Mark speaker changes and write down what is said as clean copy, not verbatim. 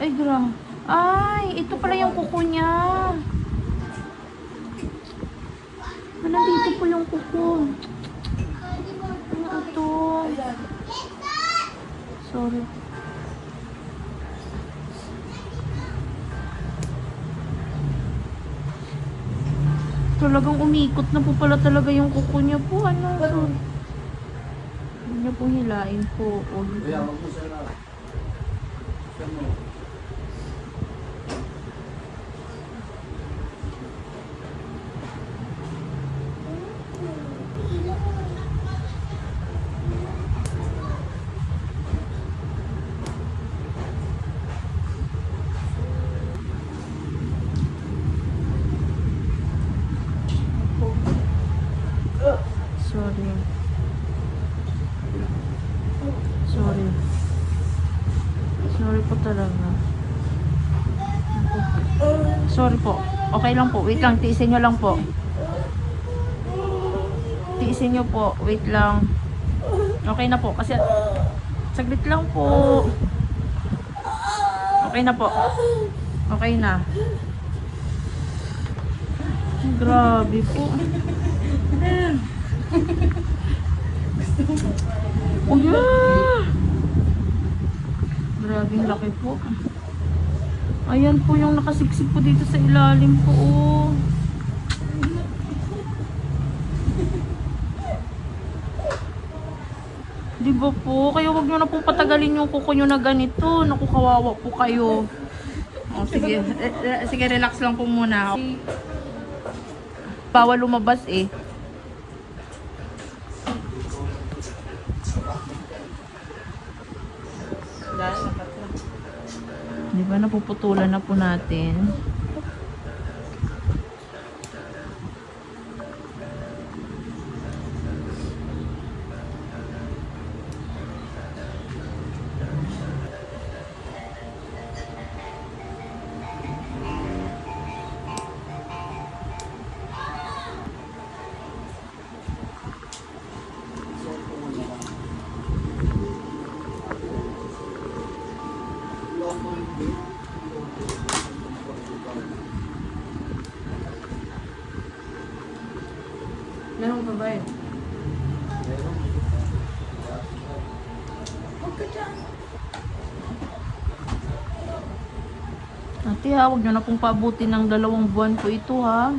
Speaker 1: Ay, ay, ito pala yung kuko niya. Nandito po yung kuko. Ano ito? Sorry. Talagang umikot na po pala talaga yung kuko niya po. Ano? Sorry. Hindi niya po hilain po. O, sorry. Sorry. Sorry po talaga. Sorry po. Okay lang po. Wait lang. Tiisin nyo lang po. Tiisin nyo po. Wait lang. Okay na po. Kasi saglit lang po. Okay na po. Okay na. Grabe po. Oh yeah! Grabing laki po. Ayan po yung nakasiksik po dito sa ilalim po. Oh. Di ba po? Kaya wag nyo na po patagalin yung kuko nyo na ganito. Naku, kawawa po kayo. Oh, sige. Sige, relax lang po muna. Bawal lumabas eh. Di ba napuputulan na po natin? Meron pa ba eh? Huwag ka dyan. Ate ha, huwag nyo na pong paabutin ng 2 buwan po ito ha.